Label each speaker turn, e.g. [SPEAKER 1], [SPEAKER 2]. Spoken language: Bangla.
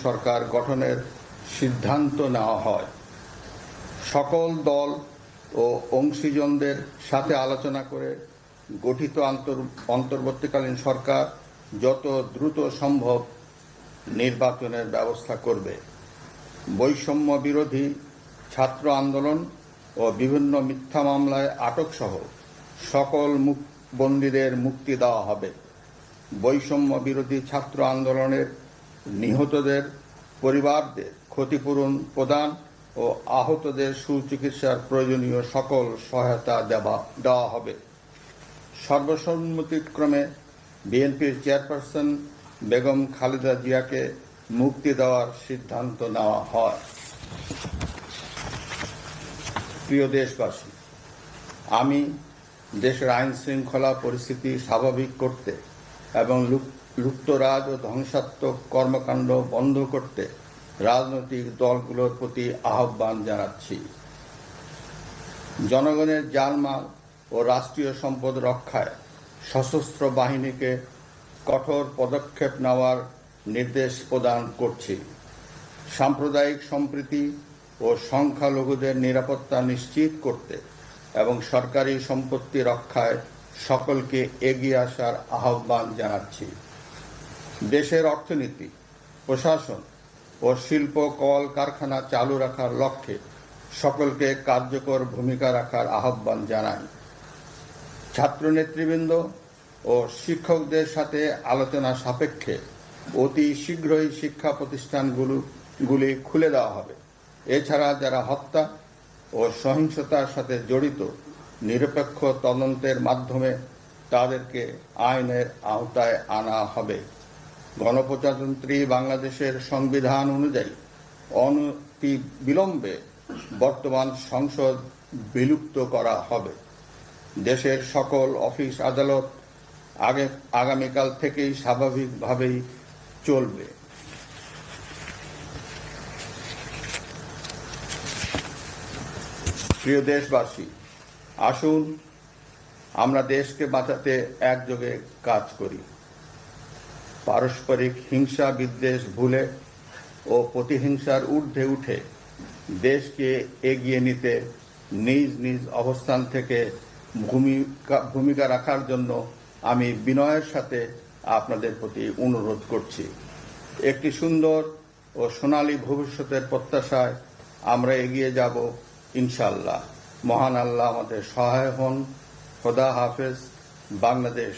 [SPEAKER 1] সরকার গঠনের সিদ্ধান্ত নেওয়া হয়। সকল দল ও অংশীজনদের সাথে আলোচনা করে গঠিত অন্তর্বর্তীকালীন সরকার যত দ্রুত সম্ভব নির্বাচনের ব্যবস্থা করবে। বৈষম্য বিরোধী ছাত্র আন্দোলন ও বিভিন্ন মিথ্যা মামলায় আটকসহ সকল বন্দীদের মুক্তি দেওয়া হবে। বৈষম্য বিরোধী ছাত্র আন্দোলনের নিহতদের পরিবারদের ক্ষতিপূরণ প্রদান ও আহতদের সুচিকিৎসার প্রয়োজনীয় সকল সহায়তা দেওয়া হবে। সর্বসম্মতিক্রমে বিএনপির চেয়ারপারসন বেগম খালেদা জিয়াকে মুক্তি দেওয়ার সিদ্ধান্ত নেওয়া হয়। প্রিয় দেশবাসী, আমি দেশের আইন শৃঙ্খলা পরিস্থিতি স্বাভাবিক করতে এবং লুপ্তরাজ ও ধ্বংসাত্মক কর্মকাণ্ড বন্ধ করতে রাজনৈতিক দলগুলোর প্রতি আহ্বান জানাচ্ছি। জনগণের জানমাল ও রাষ্ট্রীয় সম্পদ রক্ষায় সশস্ত্র বাহিনীকে কঠোর পদক্ষেপ নেওয়ার নির্দেশ প্রদান করছি। সাম্প্রদায়িক সম্প্রীতি ও সংখ্যালঘুদের নিরাপত্তা নিশ্চিত করতে এবং সরকারি সম্পত্তি রক্ষায় সকলকে এগিয়ে আসার আহ্বান জানাচ্ছি। দেশের অর্থনীতি, প্রশাসন ও শিল্প কলকারখানা চালু রাখার লক্ষ্যে সকলকে কার্যকর ভূমিকা রাখার আহ্বান জানাই। ছাত্র নেতৃবৃন্দ ও শিক্ষকদের সাথে আলোচনা সাপেক্ষে অতি শীঘ্রই শিক্ষা প্রতিষ্ঠানগুলি খুলে দেওয়া হবে। এছাড়া যারা হত্যা ও সহিংসতার সাথে জড়িত নিরপেক্ষ তদন্তের মাধ্যমে তাদেরকে আইনের আওতায় আনা হবে। গণপ্রজাতন্ত্রী বাংলাদেশের সংবিধান অনুযায়ী অনতি বিলম্বে বর্তমান সংসদ বিলুপ্ত করা হবে। দেশের সকল অফিস আদালত আগামীকাল থেকেই স্বাভাবিকভাবেই চলবে। প্রিয় দেশবাসী, আসুন আমরা দেশকে বাঁচাতে একযোগে কাজ করি। পারস্পরিক হিংসা বিদ্বেষ ভুলে ও প্রতিহিংসার ঊর্ধ্বে উঠে দেশকে এগিয়ে নিতে নিজ নিজ অবস্থান থেকে ভূমিকা রাখার জন্য আমি বিনয়ের সাথে আপনাদের প্রতি অনুরোধ করছি। একটি সুন্দর ও সোনালী ভবিষ্যতের প্রত্যাশায় আমরা এগিয়ে যাব ইনশাআল্লাহ। মহান আল্লাহ আমাদের সহায় হন। খোদা হাফেজ। বাংলাদেশ।